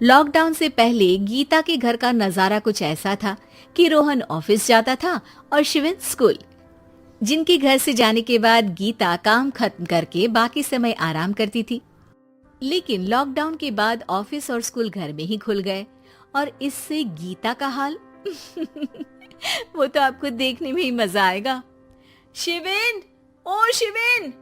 Lockdown से पहले गीता के घर का नजारा कुछ ऐसा था कि रोहन ऑफिस जाता था और शिविन स्कूल। जिनके घर से जाने के बाद गीता काम खत्म करके बाकी समय आराम करती थी। लेकिन लॉकडाउन के बाद ऑफिस और स्कूल घर में ही खुल गए और इससे गीता का हाल वो तो आपको देखने में ही मजा आएगा। शिविन, ओ शिविन,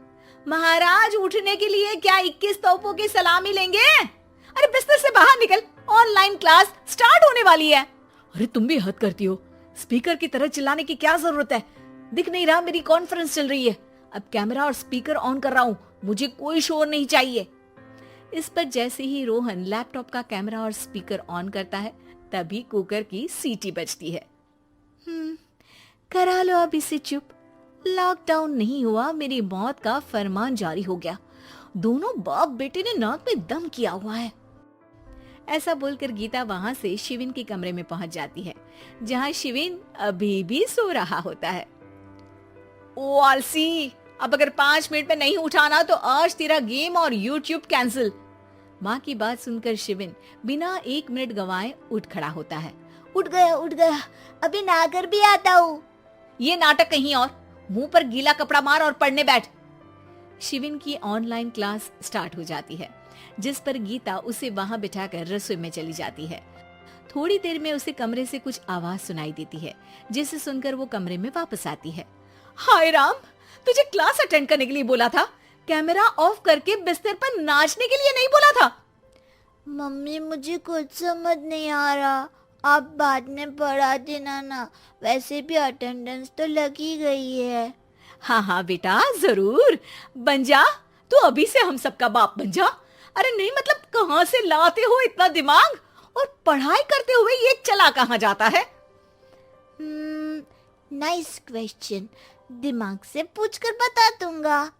महाराज उठने के लिए क्या 21 तोपों की सलामी लेंगे? अरे बिस्तर से बाहर निकल, ऑनलाइन क्लास स्टार्ट होने वाली है। अरे तुम भी हद करती हो, स्पीकर की तरह चिल्लाने की क्या जरूरत है? दिख नहीं रहा मेरी कॉन्फ्रेंस चल रही है। अब कैमरा और स्पीकर ऑन कर रहा हूँ, मुझे कोई शोर नहीं चाहिए। इस पर जैसे ही रोहन लैपटॉप का कैमरा और स्पीकर ऑन करता है तभी कुकर की सीटी बजती है। करा लो अब इसे चुप। लॉकडाउन नहीं हुआ, मेरी मौत का फरमान जारी हो गया। दोनों बाप बेटे ने नाक में दम किया हुआ है। ऐसा बोलकर गीता वहां से शिविन के कमरे में पहुंच जाती है, जहां शिविन अभी भी सो रहा होता है। ओ आलसी, अब अगर 5 मिनट में नहीं उठाना तो आज तेरा गेम और यूट्यूब कैंसिल। माँ की बात सुनकर शिविन बिना 1 मिनट गंवाए उठ खड़ा होता है। उठ गया, अभी नहाकर भी आता हूँ। ये नाटक कहीं और, मुंह पर गीला कपड़ा मार और पढ़ने बैठ। शिविन की ऑनलाइन क्लास स्टार्ट हो जाती है, जिस पर गीता उसे वहां बिठाकर रसोई में चली जाती है। थोड़ी देर में उसे कमरे से कुछ आवाज सुनाई देती है, जिसे सुनकर वो कमरे में वापस आती है। हाय राम, तुझे क्लास अटेंड करने के लिए बोला था, कैमरा ऑफ करके बिस्तर पर नाचने के लिए नहीं बोला था। मम्मी मुझे कुछ समझ नहीं आ रहा, आप बाद में पढ़ा देना ना, वैसे भी अटेंडेंस तो लगी गई है। हाँ बेटा, जरूर बन जा, तू अभी से हम सबका बाप बन जा। अरे नहीं मतलब कहाँ से लाते हो इतना दिमाग, और पढ़ाई करते हुए ये चला कहाँ जाता है? नाइस क्वेश्चन, दिमाग से पूछकर बता दूंगा।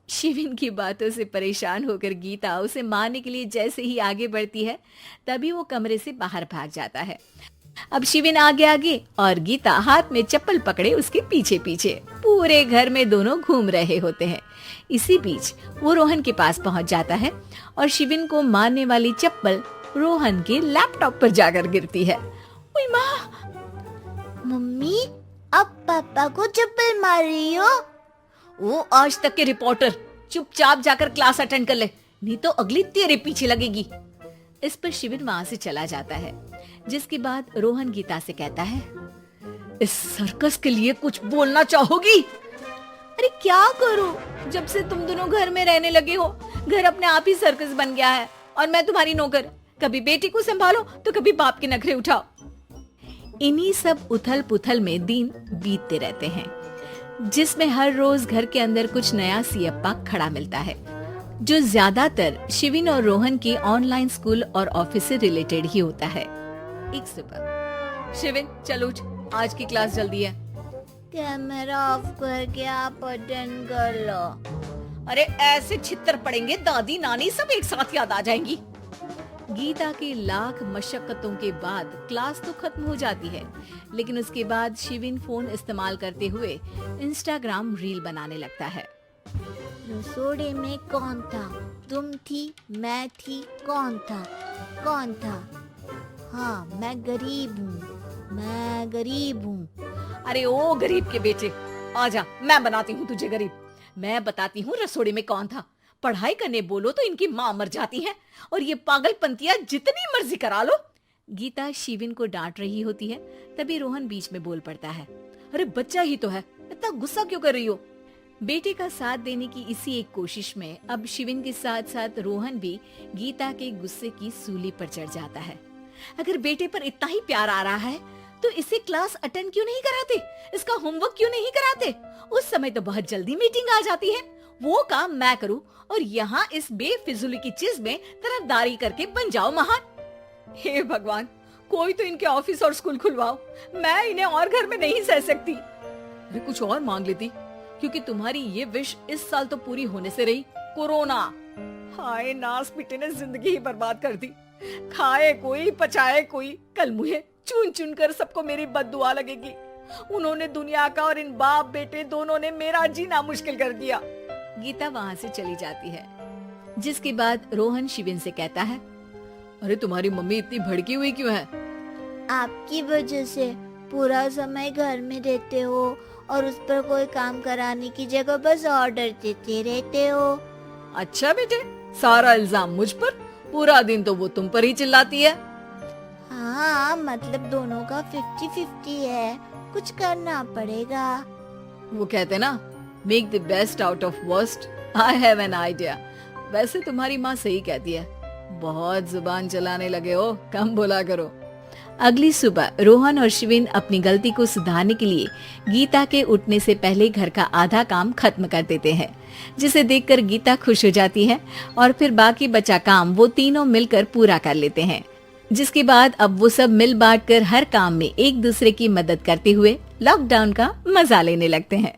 शिविन की बातों से परेशान होकर गीता उसे मारने के लिए जैसे ही आगे बढ़ती है तभी वो कमरे से बाहर भाग जाता है। अब शिविन आगे आगे और गीता हाथ में चप्पल पकड़े उसके पीछे पीछे पूरे घर में दोनों घूम रहे होते हैं। इसी बीच वो रोहन के पास पहुंच जाता है और शिविन को मारने वाली चप्पल रोहन के लैपटॉप पर जाकर गिरती है। ओए माँ! मम्मी, अब पापा को चप्पल मार रही हो? वो आज तक के रिपोर्टर, चुपचाप जाकर क्लास अटेंड कर ले, नहीं तो अगली तेरे पीछे लगेगी। इस पर शिविन वहां से चला जाता है, जिसके बाद रोहन गीता से कहता है, इस सर्कस के लिए कुछ बोलना चाहोगी? अरे क्या करूं, जब से तुम दोनों घर में रहने लगे हो, घर अपने आप ही सर्कस बन गया है और मैं तुम्हारी नौकर। कभी बेटी को संभालो तो कभी बाप के नखरे उठाओ। इन्हीं सब उथल पुथल में दिन बीतते रहते हैं, जिसमें हर रोज घर के अंदर कुछ नया सियप्पा खड़ा मिलता है, जो ज्यादातर शिविन और रोहन के ऑनलाइन स्कूल और ऑफिस से रिलेटेड ही होता है। एक सुबह, शिविन चल उठ, आज की क्लास जल्दी है। कैमरा ऑफ करके आप अटेंड कर लो। अरे ऐसे छित्तर पड़ेंगे, दादी नानी सब एक साथ याद आ जाएंगी। गीता की लाख मशक्कतों के बाद क्लास तो खत्म हो जाती है, लेकिन उसके बाद शिविन फोन इस्तेमाल करते हुए इंस्टाग्राम रील बनाने लगता है। रसोड़े में कौन था? तुम थी, मैं थी, कौन था? हाँ, मैं गरीब हूँ। अरे ओ गरीब के बेटे, आजा, मैं बनाती हूँ तुझे गरीब। मैं बताती हूँ रसोड़े में कौन था। पढ़ाई करने बोलो तो इनकी माँ मर जाती है, और ये पागलपंतियां जितनी मर्जी करा लो। गीता शिविन को डांट रही होती है, तभी रोहन बीच में बोल पड़ता है। अरे बच्चा ही तो है, इतना गुस्सा क्यों कर रही हो? बेटे का साथ देने की इसी एक कोशिश में अब शिविन के साथ साथ रोहन भी गीता के गुस्से की सूली पर चढ़ जाता है। अगर बेटे पर इतना ही प्यार आ रहा है तो इसे क्लास अटेंड क्यों नहीं कराते, इसका होमवर्क क्यों नहीं कराते? उस समय तो बहुत जल्दी मीटिंग आ जाती है, वो काम मैं करूं और यहाँ इस बेफिजूली की चीज में तरफदारी करके बन जाओ महान। हे भगवान, कोई तो इनके ऑफिस और स्कूल खुलवाओ, मैं इन्हें और घर में नहीं सह सकती। अरे कुछ और मांग लेती, क्योंकि तुम्हारी ये विश इस साल तो पूरी होने से रही, कोरोना। हाय नास पिटे ने जिंदगी ही बर्बाद कर दी। खाए कोई पचाए कोई, कल मुझे चुन चुन कर सबको मेरी बद्दुआ लगेगी। उन्होंने दुनिया का और इन बाप बेटे दोनों ने मेरा जीना मुश्किल कर दिया। गीता वहां से चली जाती है, जिसके बाद रोहन शिविन से कहता है, अरे तुम्हारी मम्मी इतनी भड़की हुई क्यों है? आपकी वजह से पूरा समय घर में रहते हो और उस पर कोई काम कराने की जगह बस ऑर्डर देते रहते हो। अच्छा बेटे, सारा इल्जाम मुझ पर? पूरा दिन तो वो तुम पर ही चिल्लाती है। हाँ, मतलब दोनों का 50-50 है, कुछ करना पड़ेगा। वो कहते ना, make the best out of worst. I have an idea. वैसे तुम्हारी माँ सही कहती है, बहुत जुबान चलाने लगे हो, कम बोला करो। अगली सुबह रोहन और शिविन अपनी गलती को सुधारने के लिए गीता के उठने से पहले घर का आधा काम खत्म कर देते हैं, जिसे देखकर गीता खुश हो जाती है और फिर बाकी बचा काम वो तीनों मिलकर पूरा कर लेते हैं। जिसके बाद अब वो सब मिल बांट कर हर काम में एक दूसरे की मदद करते हुए लॉकडाउन का मजा लेने लगते हैं।